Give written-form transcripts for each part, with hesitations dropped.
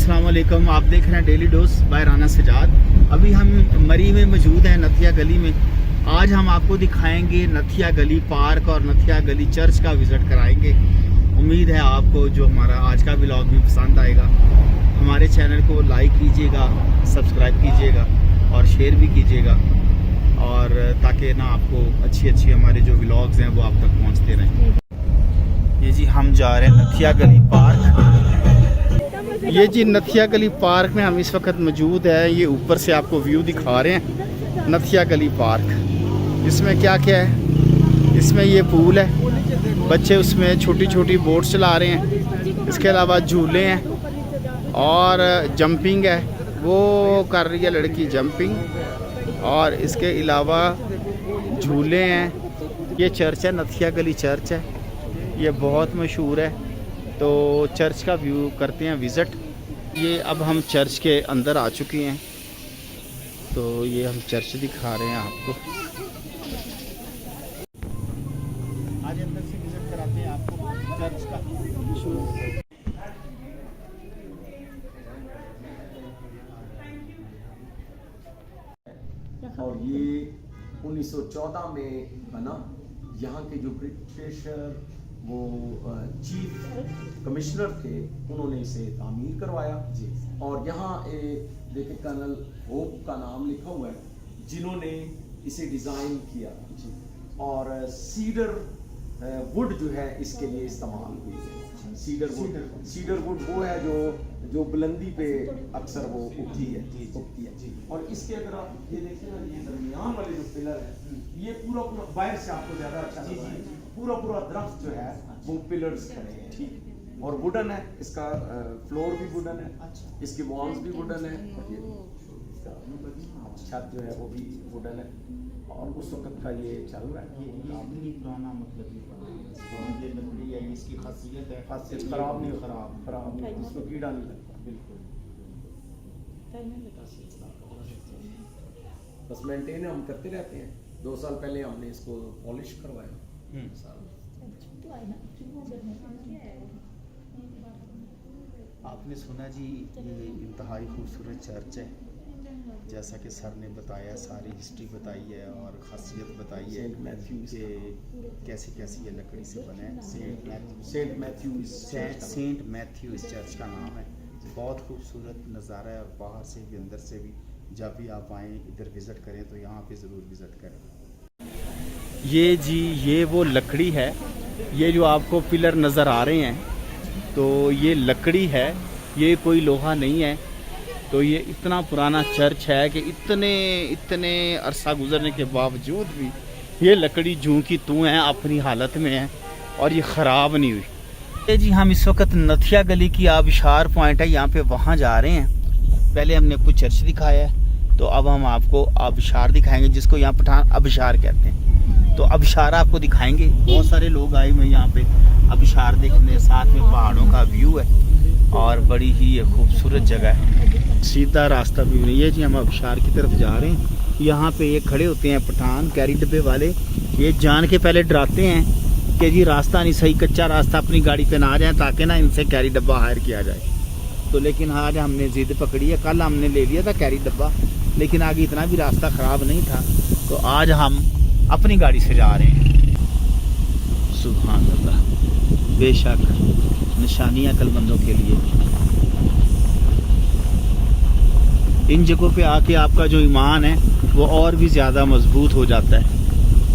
अस्सलाम वालेकुम। आप देख रहे हैं daily dose by Rana Sajjad. अभी हम मरी में मौजूद हैं, नथिया गली में। आज हम आपको दिखाएंगे नथिया गली पार्क और नथिया गली चर्च का विज़िट कराएंगे। उम्मीद है आपको जो हमारा आज का व्लॉग भी पसंद आएगा। हमारे चैनल को लाइक कीजिएगा, सब्सक्राइब कीजिएगा और शेयर भी कीजिएगा, और ताकि ना आपको अच्छी हमारे जो व्लॉग्स हैं वो आप तक पहुंचते रहें। ये जी हम जा रहे हैं नथिया गली पार्क। ये जी नथिया गली पार्क में हम इस वक्त मौजूद है। ये ऊपर से आपको व्यू दिखा रहे हैं नथिया गली पार्क। इसमें क्या क्या है, इसमें ये पूल है, बच्चे उसमें छोटी छोटी बोट चला रहे हैं। इसके अलावा झूले हैं और जंपिंग है, वो कर रही है लड़की जंपिंग। और इसके अलावा झूले हैं। ये चर्च है, नथिया गली चर्च है, ये बहुत मशहूर है। तो चर्च का व्यू करते हैं विज़िट। ये अब हम चर्च के अंदर आ चुके हैं, तो ये हम चर्च दिखा रहे हैं आपको। आज अंदर से विज़िट कराते हैं आपको चर्च का। और ये 1914 में बना। यहाँ के जो ब्रिटिश वो चीफ कमिश्नर थे, उन्होंने इसे तामीर करवाया जी। और यहाँ देखिए कर्नल होप का नाम लिखा हुआ है, जिन्होंने इसे डिज़ाइन किया जी। और सीडर वुड जो है इसके लिए इस्तेमाल हुई है। सीडर वुड वो है जो बुलंदी पे अक्सर वो उगती है जी। और इसके अगर आप ये देखिए ना, ये दरमियान वाले जो पिलर है, ये पूरा बाहर से आपको ज्यादा अच्छा जी। पूरा दरख्त जो है वो पिलर्स खड़े हैं ठीक। और वुडन है, इसका फ्लोर भी वुडन है, इसकी वॉल्स भी वुडन है, और ये छत जो है वो भी वुडन है। और उस वक्त का ये चल रहा है। ये काफी पुराना मतलब ये लकड़ी है, इसकी खासियत है, खासियत खराब नहीं, इसको कीड़ा नहीं लगता बिल्कुल। बस मेंटेन हम करते रहते हैं। 2 साल पहले हमने इसको पॉलिश करवाया। आपने सुना जी, ये इंतहाई खूबसूरत चर्च है। जैसा कि सर ने बताया, सारी हिस्ट्री बताई है और ख़ासियत बताई है कि कैसे कैसे ये लकड़ी से बने हैं। सेंट मैथ्यू इस चर्च का नाम है। बहुत खूबसूरत नज़ारा है, और बाहर से भी अंदर से भी जब भी आप आएँ इधर विज़िट करें तो यहाँ पे ज़रूर विज़िट करें। ये जी ये वो लकड़ी है, ये जो आपको पिलर नज़र आ रहे हैं, तो ये लकड़ी है, ये कोई लोहा नहीं है। तो ये इतना पुराना चर्च है कि इतने अरसा गुजरने के बावजूद भी ये लकड़ी जूं की तूं है, अपनी हालत में है और ये ख़राब नहीं हुई। ये जी हम इस वक्त नथिया गली की आबिशार पॉइंट है, यहाँ पे वहाँ जा रहे हैं। पहले हमने आपको चर्च दिखाया है, तो अब हम आपको आबिशार दिखाएंगे, जिसको यहाँ पठान आबिशार कहते हैं। तो आबिशार आपको दिखाएंगे। बहुत सारे लोग आए हुए यहाँ पे आबिशार देखने, साथ में पहाड़ों का व्यू है और बड़ी ही खूबसूरत जगह है। सीधा रास्ता भी नहीं है जी, हम आबिशार की तरफ जा रहे हैं। यहाँ पे ये खड़े होते हैं पठान कैरी डब्बे वाले, ये जान के पहले डराते हैं कि जी रास्ता नहीं सही, कच्चा रास्ता, अपनी गाड़ी पे ना जाए, ताकि ना इनसे कैरी डब्बा हायर किया जाए। तो लेकिन आज हमने जिद पकड़ी है। कल हमने ले लिया था कैरी डब्बा, लेकिन आगे इतना भी रास्ता ख़राब नहीं था, तो आज हम अपनी गाड़ी से जा रहे हैं। सुभान अल्लाह, बेशक निशानियाँ अक्लमंदों के लिए। इन जगहों पे आके आपका जो ईमान है वो और भी ज़्यादा मजबूत हो जाता है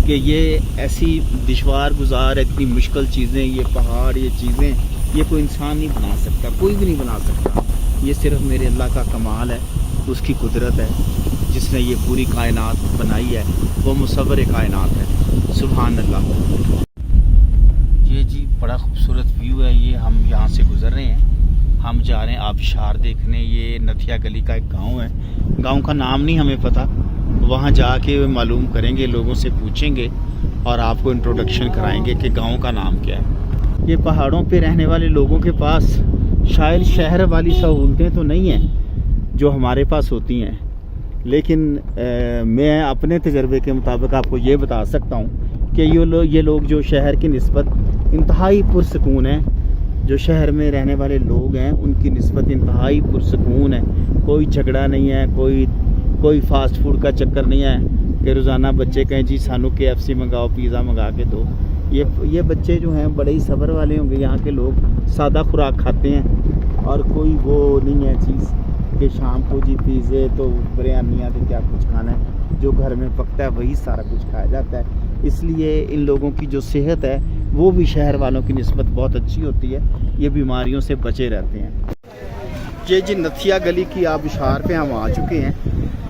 कि ये ऐसी दुश्वार गुजार, इतनी मुश्किल चीज़ें, ये पहाड़, ये चीज़ें, ये कोई इंसान नहीं बना सकता, कोई भी नहीं बना सकता। ये सिर्फ मेरे अल्लाह का कमाल है, उसकी कुदरत है, जिसने ये पूरी कायनात बनाई है, वो मुसव्विर कायनात है। सुभान अल्लाह। ये जी बड़ा खूबसूरत व्यू है। ये हम यहाँ से गुज़र रहे हैं, हम जा रहे हैं आबिशार देखने। ये नथिया गली का एक गांव है, गांव का नाम नहीं हमें पता, वहाँ जाके मालूम करेंगे, लोगों से पूछेंगे और आपको इंट्रोडक्शन कराएंगे कि गांव का नाम क्या है। ये पहाड़ों पे रहने वाले लोगों के पास शायद शहर वाली सहूलतें तो नहीं हैं जो हमारे पास होती हैं, लेकिन मैं अपने तजर्बे के मुताबिक आपको ये बता सकता हूँ कि ये लोग जो शहर की निस्बत इंतहाई पुरसकून हैं। जो शहर में रहने वाले लोग हैं उनकी निस्बत इंतहाई पुरसकून है। कोई झगड़ा नहीं है, कोई फास्ट फूड का चक्कर नहीं है कि रोज़ाना बच्चे कहें जी सानू KFC मंगाओ, पिज़्ज़ा मंगा के दो। ये बच्चे जो हैं बड़े ही सब्र वाले होंगे। यहाँ के लोग सादा खुराक खाते हैं और कोई वो नहीं है चीज़ कि शाम को जी पिज़्ज़े तो बिरयानियाँ तो क्या कुछ खाना है, जो घर में पकता है वही सारा कुछ खाया जाता है। इसलिए इन लोगों की जो सेहत है वो भी शहर वालों की निस्बत बहुत अच्छी होती है, ये बीमारियों से बचे रहते हैं। ये जी नथिया गली की आबशार पे हम आ चुके हैं।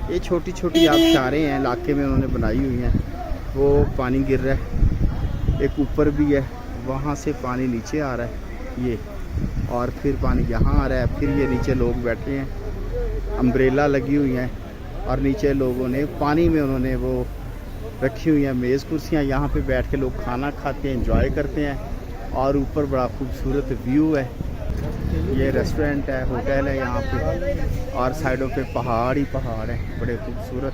ये छोटी छोटी आबशारें हैं इलाके में उन्होंने बनाई हुई हैं। वो पानी गिर रहा है, एक ऊपर भी है, वहाँ से पानी नीचे आ रहा है ये, और फिर पानी यहाँ आ रहा है। फिर ये नीचे लोग बैठे हैं, अम्ब्रेला लगी हुई हैं और नीचे लोगों ने पानी में उन्होंने वो रखी हुई हैं मेज़ कुर्सियाँ। यहाँ पे बैठ के लोग खाना खाते हैं, एंजॉय करते हैं। और ऊपर बड़ा खूबसूरत व्यू है। ये रेस्टोरेंट है, होटल है यहाँ पे, और साइडों पे पहाड़ ही पहाड़ हैं, बड़े खूबसूरत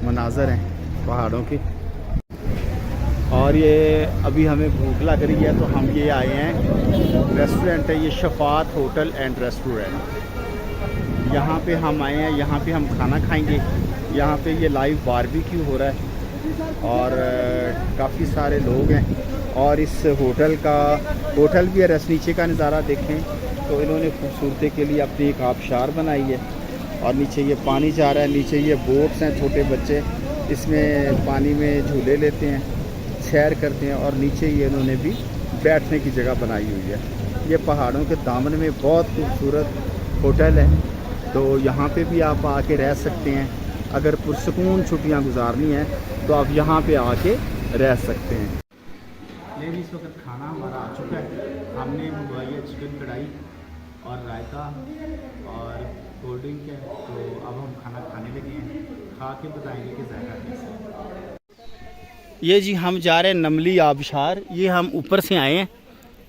मनाजर हैं पहाड़ों के। और ये अभी हमें भूख लग रही है तो हम ये आए हैं, रेस्टोरेंट है ये शफात होटल एंड रेस्टोरेंट। यहाँ पे हम आए हैं, यहाँ पे हम खाना खाएंगे। यहाँ पे ये लाइव बारबेक्यू हो रहा है और काफ़ी सारे लोग हैं। और इस होटल भी है, रस नीचे का नज़ारा देखें तो इन्होंने खूबसूरती के लिए अपनी एक आबशार बनाई है। और नीचे ये पानी जा रहा है, नीचे ये बोट्स हैं, छोटे बच्चे इसमें पानी में झूले लेते हैं, सैर करते हैं। और नीचे ये इन्होंने भी बैठने की जगह बनाई हुई है। ये पहाड़ों के दामन में बहुत खूबसूरत होटल है, तो यहाँ पे भी आप आके रह सकते हैं। अगर पुरसकून छुट्टियाँ गुजारनी है तो आप यहाँ पे आके रह सकते हैं। लेकिन इस वक्त खाना हमारा आ चुका है। हमने मंगवाई है चिकन कढ़ाई और रायता और कोल्ड ड्रिंक है, तो अब हम खाना खाने लगे हैं। खा के बताएंगे कि जायका कैसा है। ये जी हम जा रहे हैं नमली आबशार। ये हम ऊपर से आए हैं,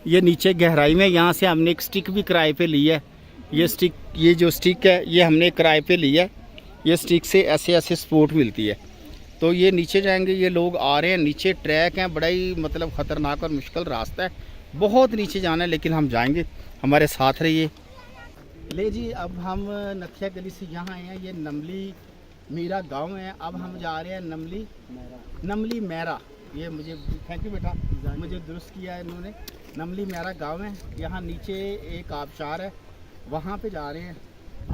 ये नीचे गहराई में। यहाँ से हमने एक स्टिक भी किराए पे ली है। ये जो स्टिक है ये हमने किराए पे ली है। ये स्टिक से ऐसे ऐसे सपोर्ट मिलती है। तो ये नीचे जाएंगे, ये लोग आ रहे हैं, नीचे ट्रैक हैं, बड़ा ही मतलब ख़तरनाक और मुश्किल रास्ता है, बहुत नीचे जाना है, लेकिन हम जाएंगे, हमारे साथ रहिए। ले जी अब हम नथिया गली से यहाँ आए हैं, ये नमली मीरा गांव है। अब हम जा रहे हैं नमली मैरा। ये मुझे थैंक यू बेटा, मुझे दुरुस्त किया है इन्होंने। नमली मैरा गांव है, यहाँ नीचे एक आबशार है, वहाँ पे जा रहे हैं।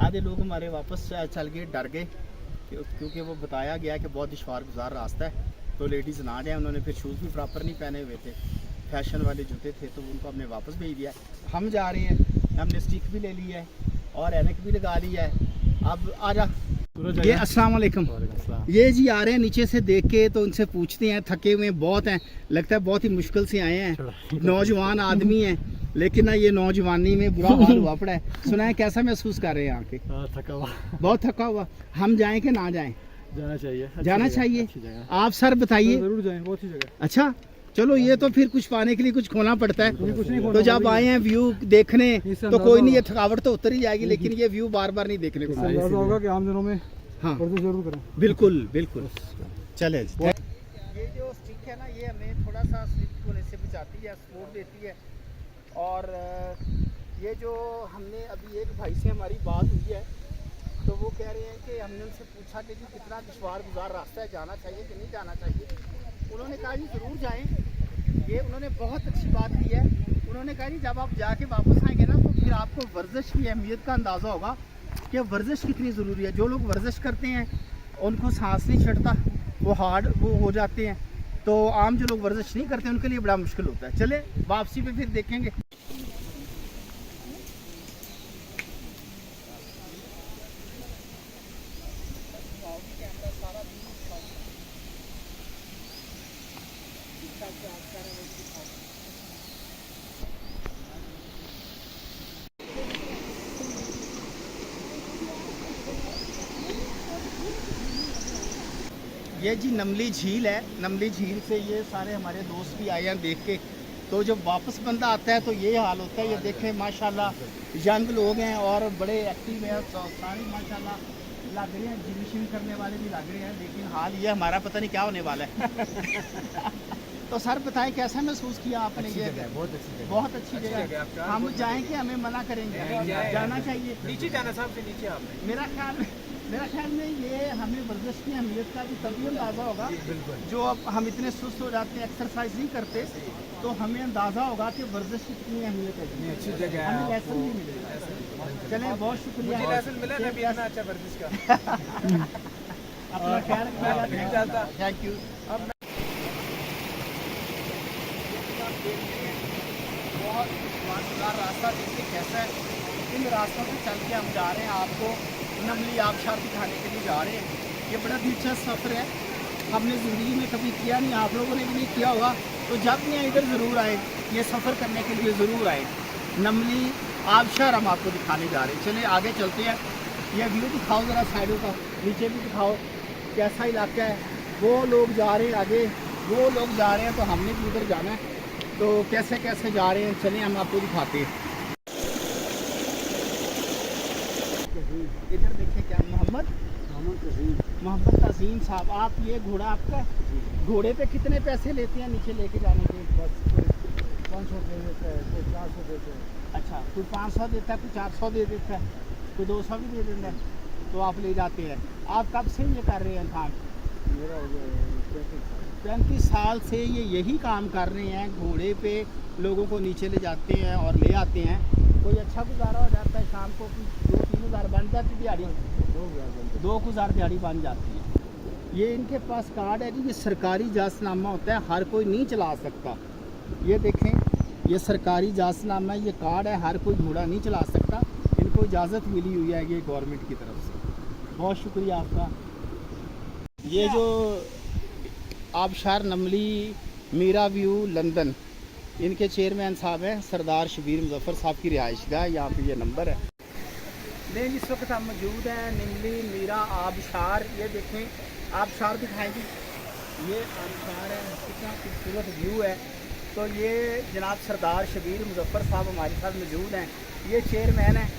आधे लोग हमारे वापस चल गए, डर गए, क्योंकि वो बताया गया कि बहुत दुश्वार गुजार रास्ता है, तो लेडीज़ ना जाए। उन्होंने फिर शूज़ भी प्रॉपर नहीं पहने हुए थे, फैशन वाले जूते थे, तो उनको हमने वापस भेज दिया। हम जा रहे हैं, हमने स्टिक भी ले ली है और ऐनक भी लगा ली है। अब आजा ये अस्सलाम वालेकुम। ये जी आ रहे हैं नीचे से देख के, तो उनसे पूछते हैं, थके हुए बहुत हैं, लगता है बहुत ही मुश्किल से आए हैं, नौजवान आदमी हैं, लेकिन ना ये नौजवानी में बुरा हाल हुआ पड़ा है। सुना है कैसा महसूस कर रहे हैं यहाँ के? थका हुआ, बहुत थका हुआ। हम जाएं कि ना जाएं? जाना चाहिए, जाना चाहिए। आप सर बताइए। जरूर जाएं, बहुत ही जगह। अच्छा चलो, ये तो फिर कुछ पाने के लिए कुछ खोना पड़ता है। कुछ नहीं खोना, तो जब आए हैं व्यू देखने तो कोई नहीं, ये थकावट तो उतर ही जाएगी, लेकिन ये व्यू बार बार नहीं देखने को मिलेगा। होगा कि आम दिनों में हाँ वर्जिश जरूर करें। बिल्कुल बिल्कुल, चले। ये जो स्टिक है ना, ये हमें थोड़ा सा स्लिप होने से बचाती है, सपोर्ट देती है। और ये जो हमने अभी एक भाई से हमारी बात हुई है, तो वो कह रहे हैं कि हमने उनसे पूछा कि जी कितना दुश्वार गुजार रास्ता है, जाना चाहिए कि नहीं जाना चाहिए। उन्होंने कहा जी ज़रूर जाएं। ये उन्होंने बहुत अच्छी बात की है। उन्होंने कहा जी जब आप जाके वापस आएंगे ना, तो फिर आपको वर्जिश की अहमियत का अंदाज़ा होगा कि वर्जिश कितनी ज़रूरी है। जो लोग वर्जिश करते हैं उनको सांस नहीं चढ़ता, वो हार्ड वो हो जाते हैं। तो आम जो लोग वर्जिश नहीं करते उनके लिए बड़ा मुश्किल होता है। चले वापसी पे फिर देखेंगे। ये जी नमली झील है। नमली झील से ये सारे हमारे दोस्त भी आए हैं देख के। तो जब वापस बंदा आता है तो ये हाल होता है। ये देखें माशाल्लाह यंग लोग हैं और बड़े एक्टिव हैं, सारे माशाल्लाह लग रहे हैं, जिम करने वाले भी लग रहे हैं। लेकिन हाल ये हमारा पता नहीं क्या होने वाला है। तो सर बताएं कैसा महसूस किया आपने ये? बहुत अच्छी जगह। बहुत अच्छी जगह। हम जाएंगे, हमें मना करेंगे? जाना चाहिए। नीचे जाना साहब से नीचे आपने। मेरा ख्याल में ये हमें वर्जिश की अहमियत का भी तभी अंदाज़ा होगा जो अब हम इतने सुस्त हो जाते हैं, एक्सरसाइज नहीं करते, तो हमें अंदाज़ा होगा कि वर्जिश की कितनी अहमियत है। अच्छी जगह है, हमें लेसन भी मिलेगा। चलें, बहुत शुक्रिया। मुझे लेसन मिला था भी इतना अच्छा वर्जिश का। अपना ख्याल रखिएगा। Thank you. बहुत मजेदार रास्ता देखिए कैसा है। इन रास्तों से चल के हम जा रहे हैं, आपको नमली आबशार दिखाने के लिए जा रहे हैं। ये बड़ा दिलचस्प सफ़र है, हमने ज़िंदगी में कभी किया नहीं, आप लोगों ने भी नहीं किया होगा। तो जब भी इधर ज़रूर आए, ये सफ़र करने के लिए ज़रूर आए। नमली आबशार हम आपको दिखाने जा रहे हैं। चलिए आगे चलते हैं। ये व्यू दिखाओ ज़रा साइडों का, नीचे भी दिखाओ कैसा इलाका है। वो लोग जा रहे हैं आगे, वो लोग जा रहे हैं, तो हमने भी उधर जाना है। तो कैसे कैसे जा रहे हैं, चलिए हम आपको दिखाते हैं। इधर देखिए क्या मोहम्मद तसीम साहब, आप ये घोड़ा आपका, घोड़े पे कितने पैसे लेते हैं नीचे लेके जाने के? 500 दे देता है, कोई 400 देते हैं। अच्छा, कोई 500 देता है, कोई 400 दे देता है, कोई 200 भी दे देता है, तो आप ले जाते हैं। आप कब से ये कर रहे हैं काम? मेरा हो गया 35 साल से ये यही काम कर रहे हैं। घोड़े पे लोगों को नीचे ले जाते हैं और ले आते हैं। कोई अच्छा गुजारा हो जाता है, शाम को 2-3 हज़ार बन जाती दिहाड़ी, 2,000 दिहाड़ी बन जाती है। ये इनके पास कार्ड है जी, ये सरकारी इजाज़तनामा होता है, हर कोई नहीं चला सकता। ये देखें, ये सरकारी इजाज़तनामा है, ये कार्ड है, हर कोई घोड़ा नहीं चला सकता। इनको इजाज़त मिली हुई है ये गवर्नमेंट की तरफ से। बहुत शुक्रिया आपका। ये जो आबशार नमली मीरा व्यू लंदन, इनके चेयरमैन साहब हैं सरदार शबीर मुजफ्फर साहब की रिहाइशगाह। यहाँ पे ये नंबर है। नहीं, इस वक्त हम मौजूद हैं नमली मीरा आबशार। ये देखें आबशार दिखाएंगे, ये आबशार है, कितना खूबसूरत व्यू है। तो ये जनाब सरदार शबीर मुजफ्फर साहब हमारे साथ मौजूद हैं। ये चेयरमैन हैं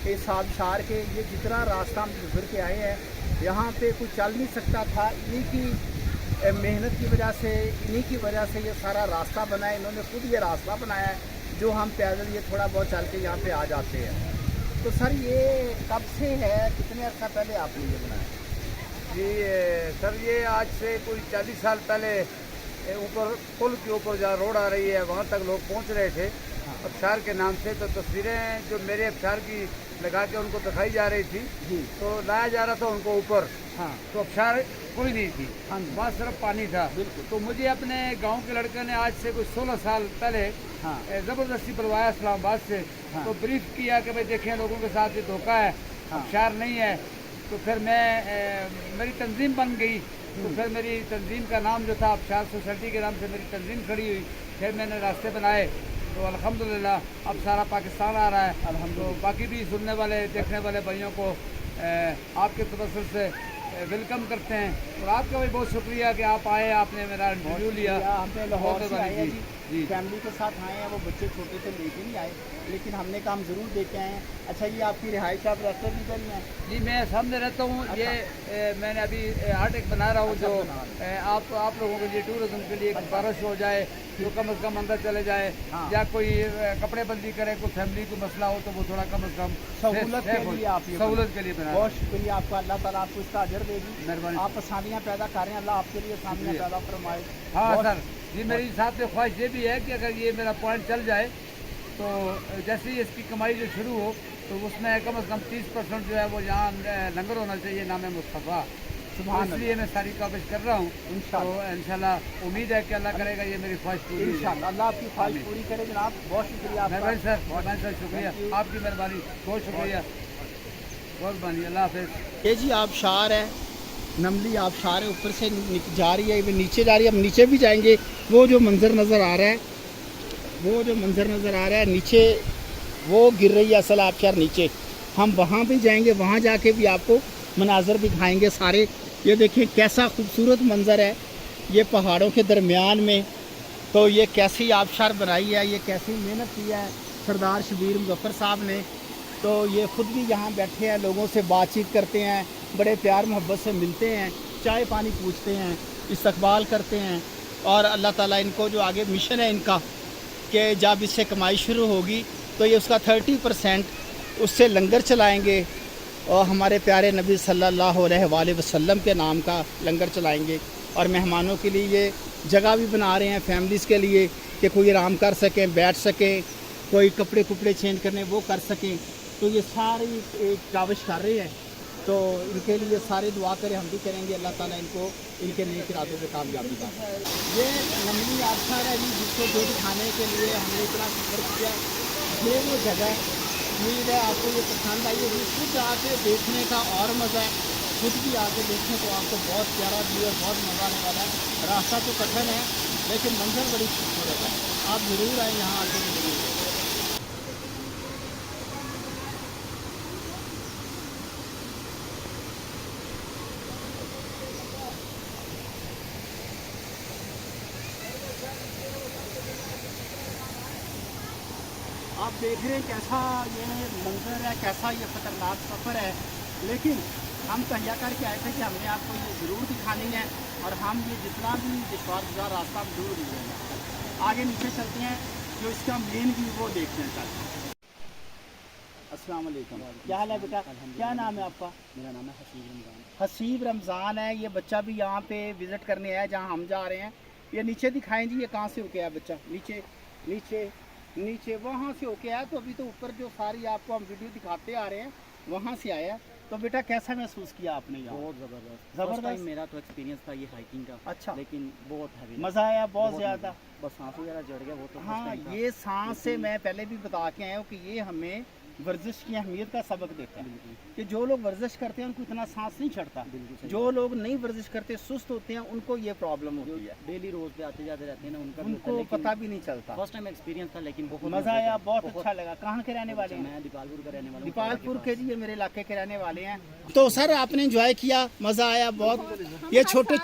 इस आबशार के। ये जितना रास्ता हम गुजर के आए हैं, यहाँ पे कुछ चल नहीं सकता था। इन्हीं की मेहनत की वजह से, इन्हीं की वजह से ये सारा रास्ता बना है। इन्होंने खुद ये रास्ता बनाया है, जो हम पैदल ये थोड़ा बहुत चल के यहाँ पे आ जाते हैं। तो सर ये कब से है, कितने अर्सा पहले आपने ये बनाया? जी सर, ये आज से कोई 40 साल पहले ऊपर पुल के ऊपर जहाँ रोड आ रही है वहाँ तक लोग पहुँच रहे थे अबशार के नाम से। तो तस्वीरें जो मेरे अबशार की लगा के उनको दिखाई जा रही थी जी, तो लाया जा रहा था उनको ऊपर। हाँ, तो अबशार कोई नहीं थी, हाँ, वहाँ सिर्फ पानी था। बिल्कुल। तो मुझे अपने गांव के लड़के ने आज से कुछ 16 साल पहले हाँ, ज़बरदस्ती बुलवाया इस्लामाबाद से। हाँ। तो ब्रीफ किया कि भाई देखें लोगों के साथ ये धोखा है, हाँ। अबशार नहीं है। तो फिर मैं मेरी तंजीम बन गई। तो फिर मेरी तंजीम का नाम जो था अबशार सोसाइटी के नाम से मेरी तंजीम खड़ी हुई। फिर मैंने रास्ते बनाए, तो अल्हम्दुलिल्लाह अब सारा पाकिस्तान आ रहा है। तो बाकी भी सुनने वाले देखने वाले भाइयों को आपके तवज्जुह से वेलकम करते हैं। और आपका भी बहुत शुक्रिया कि आप आए, आपने मेरा इंटरव्यू लिया। हमने लाहौर से आए हैं जी। जी, फैमिली के साथ आए हैं। वो बच्चे छोटे थे लेके नहीं आए, लेकिन हमने काम ज़रूर देखे आए हैं। अच्छा, ये आपकी रिहाइश, आप रहते भी इधर ही हैं? जी, मैं सामने रहता हूँ। ये मैंने अभी आर्ट एक बना रहा हूँ जो आप लोगों के लिए टूरिज्म के लिए एक बारिश हो जाए तो कम से कम अंदर चले जाए, हाँ। या कोई कपड़े बंदी करे, कोई फैमिली को मसला हो तो वो थोड़ा कम से कम सहूलत के लिए आप ये सहूलत के लिए बना। बहुत शुक्रिया आपका। अल्लाह ताला आपको इसका अजर देगी। मेहरबानी। आप आसानियाँ पैदा करें, अल्लाह आपके लिए आसानियाँ शुक्रिया। पैदा फरमाए। हाँ बहुत- सर जी, मेरी साथ में ख्वाहिश ये भी है कि अगर ये मेरा पॉइंट चल जाए तो जैसे ही इसकी कमाई जो शुरू हो तो उसमें कम से कम 30% जो है वो यहाँ लंगर होना चाहिए, नाम है मुस्तफ़ा। तो सुभान इसलिए मैं सारी कोशिश कर रहा हूँ। इंशाअल्लाह। तो इंशाल्लाह उम्मीद है कि अल्लाह करेगा ये मेरी ख्वाहिश पूरी हो जाए। इंशाअल्लाह अल्लाह आपकी ख्वाहिश आमीन। पूरी करे जनाब। बहुत शुक्रिया आपका। मेहरबानी सर, मेहरबानी सर, शुक्रिया Thank you। आपकी मेहरबानी, बहुत शुक्रिया, बहुत मेहरबानी। अल्लाह हाफिज़। ये जी आबशार है, नमली आबशार है, ऊपर से जा रही है, नीचे जा रही है। हम नीचे भी जाएंगे। वो जो मंज़र नज़र आ रहा है, वो जो मंज़र नज़र आ रहा है नीचे, वो गिर रही है असल आबशार नीचे। हम वहाँ भी जाएंगे, वहाँ जाके भी आपको मनाज़र दिखाएंगे सारे। ये देखिए कैसा खूबसूरत मंज़र है, ये पहाड़ों के दरमियान में। तो ये कैसी आबशार बनाई है, ये कैसी मेहनत की है सरदार शबीर मुजफ्फर साहब ने। तो ये ख़ुद भी यहाँ बैठे हैं, लोगों से बातचीत करते हैं, बड़े प्यार मोहब्बत से मिलते हैं, चाय पानी पूछते हैं, इस्तकबाल करते हैं। और अल्लाह ताला इनको जो आगे मिशन है इनका कि जब इससे कमाई शुरू होगी तो ये उसका 30% उससे लंगर चलाएंगे और हमारे प्यारे नबी सल्लल्लाहु अलैहि वसल्लम के नाम का लंगर चलाएंगे। और मेहमानों के लिए ये जगह भी बना रहे हैं फैमिलीज़ के लिए कि कोई आराम कर सकें, बैठ सकें, कोई कपड़े कुपड़े चेंज करने वो कर सकें। तो ये सारी काविश कर रहे हैं, तो इनके लिए सारे दुआ करें, हम भी करेंगे, अल्लाह ताला इनको इनके नेक इरादों में कामयाबी दा। ये लंबी आस्था है जी जिसको जो दिखाने के लिए हमने इतना सफर किया, ये वो जगह उम्मीद है आपको ये पसंद आई होगी। खुद आके देखने का और मज़ा है, खुद भी आके देखने को आपको बहुत प्यारा व्यू है, बहुत मज़ा आने वाला है। रास्ता तो कठिन है लेकिन मंजर बड़ी खूबसूरत है, आप ज़रूर आए यहाँ आके ज़रूर। आप देख रहे हैं कैसा ये मंजर है, कैसा ये खतरनाक सफ़र है, लेकिन हम तैयार करके आए थे कि हमने आपको ये ज़रूर दिखानी है और हम ये जितना भी दुश्वार रास्ता हम जरूर दिखाएंगे। आगे नीचे चलते हैं, जो इसका मेन व्यू वो देखते हैं। चलते अस्सलाम वालेकुम, क्या हाल है बेटा, क्या नाम है आपका? मेरा नाम है हसीब रमज़ान। हसीब रमज़ान है, ये बच्चा भी यहाँ पे विज़िट करने आया जहाँ हम जा रहे हैं। ये नीचे दिखाएं जी, ये कहाँ से होके आया बच्चा? नीचे नीचे नीचे वहाँ से होके आया, तो अभी तो ऊपर जो सारी आपको हम वीडियो दिखाते आ रहे हैं वहाँ से आया। तो बेटा कैसा महसूस किया आपने यहाँ? बहुत ज़बरदस्त ज़बरदस्त। टाइम मेरा तो एक्सपीरियंस था ये हाइकिंग का। अच्छा। लेकिन बहुत हैवी, मज़ा आया बहुत ज़्यादा। बस सांस वगैरह चढ़ गया वो तो first हाँ, time था। ये सांस से मैं पहले भी बता के आया हूँ कि ये हमें वर्जिश की अहमियत का सबक देता है बिल्कुल कि जो लोग वर्जिश करते हैं उनको इतना सांस नहीं चढ़ता, बिल्कुल सही जो लोग नहीं वर्जिश करते सुस्त होते हैं उनको ये प्रॉब्लम होती है, डेली रोज पे आते जाते रहते हैं ना, उनका भी होता है, उनको लेकिन पता भी नहीं चलता। फर्स्ट टाइम एक्सपीरियंस था लेकिन बहुत मज़ा आया, बहुत बहुत अच्छा लगा। कहाँ के रहने वाले हैं? मैं दीपालपुर का रहने वाला हूँ। दीपालपुर के जी, ये मेरे इलाके के रहने वाले हैं। तो सर आपने एंजॉय किया, मज़ा आया बहुत। ये छोटे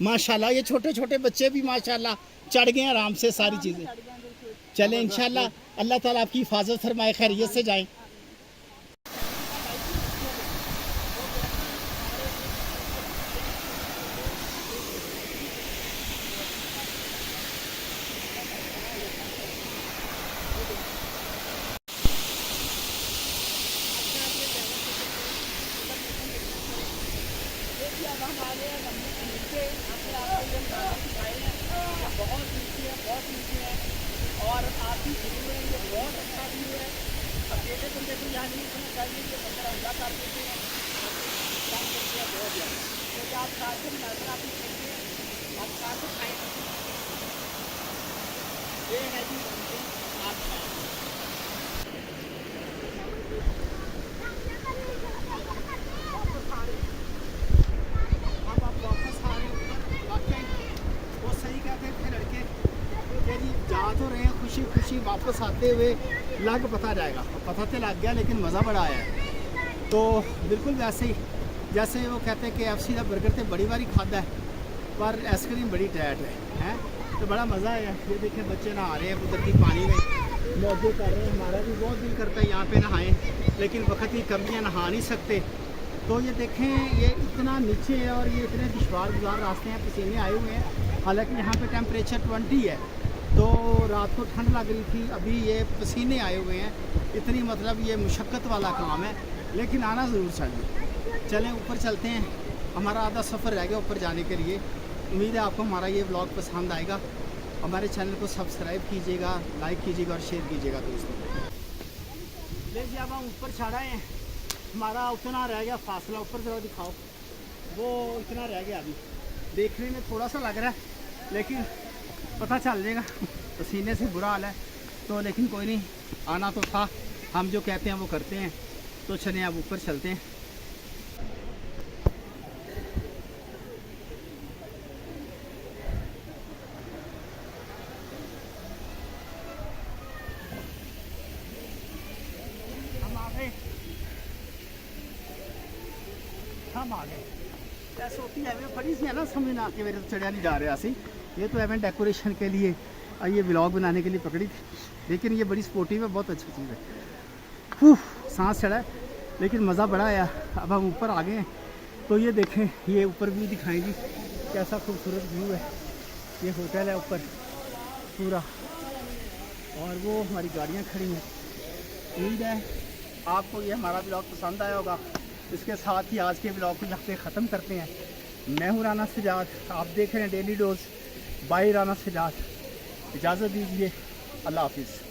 माशाल्लाह, ये छोटे छोटे बच्चे भी माशाल्लाह चढ़ गए आराम से सारी चीज़ें। चलें इंशाल्लाह, अल्लाह ताला आपकी हिफाजत फरमाए, खैरियत से जाएं। और आपकी व्यू है, ये बहुत अच्छा व्यू है। अकेले बंदे को यहाँ नहीं करना चाहिए, ये बंदर हमला कर देते हैं, काम करते हैं बहुत ज़्यादा। तो आप साथ में नजर आप देखिए, आप साथ में खाएँ। ये है जी आपका अब आप वापस आ रहे हो, वाकई वो सही कहते थे लड़के कि जी जा तो रहे हैं खुशी खुशी, वापस आते हुए लग पता जाएगा, पता तो लग गया लेकिन मज़ा बड़ा आया। तो बिल्कुल वैसे ही जैसे वो कहते हैं कि FC का बर्गर तो बड़ी बारी खादा है पर आइसक्रीम बड़ी टाइट है, तो बड़ा मज़ा आया। ये देखें बच्चे नहा रहे हैं कुदरती पानी में, मौजे कर रहे हैं। हमारा भी बहुत दिल करता है यहाँ पे नहाएं, लेकिन वक्त की कमी है, नहा नहीं सकते। तो ये देखें, ये इतना नीचे है और ये इतने दुश्वार गुजार रास्ते हैं, पसीने आए हुए हैं। हालांकि यहाँ पे टेम्परेचर 20 है, तो रात को ठंड लग रही थी, अभी ये पसीने आए हुए हैं। इतनी मतलब ये मुशक्क़त वाला काम है, लेकिन आना ज़रूर चाहिए। चलें ऊपर चलते हैं, हमारा आधा सफ़र रह गया ऊपर जाने के लिए। उम्मीद है आपको हमारा ये व्लॉग पसंद आएगा। हमारे चैनल को सब्सक्राइब कीजिएगा, लाइक कीजिएगा और शेयर कीजिएगा दोस्तों। ले जी अब हम ऊपर चढ़ आए हैं, हमारा उतना रह गया फासला, ऊपर ज़रा दिखाओ, वो इतना रह गया। अभी देखने में थोड़ा सा लग रहा है लेकिन पता चल जाएगा, पसीने से बुरा हाल है। तो लेकिन कोई नहीं, आना तो था, हम जो कहते हैं वो करते हैं। तो चलें अब ऊपर चलते हैं। हम आ गए। ऐसे होती है बड़ी सी है ना, समझ ना आके मेरे तो चढ़िया नहीं जा रहा सी। ये तो एवेंट डेकोरेशन के लिए, ये व्लॉग बनाने के लिए पकड़ी थी, लेकिन ये बड़ी स्पोर्टिव है, बहुत अच्छी चीज़ है। सांस चढ़ा है लेकिन मज़ा बड़ा आया। अब हम ऊपर आ गए हैं, तो ये देखें, ये ऊपर व्यू दिखाएंगी, कैसा खूबसूरत व्यू है। ये होटल है ऊपर पूरा, और वो हमारी गाड़ियाँ खड़ी हैं। उम्मीद है आपको ये हमारा ब्लॉग पसंद आया होगा। इसके साथ ही आज के ब्लॉग को यहाँ पे ख़त्म करते हैं। मैं हूँ राना सजाद, आप देख रहे हैं daily dose by Rana Sajjad. इजाज़त दीजिए, अल्लाह हाफिज़।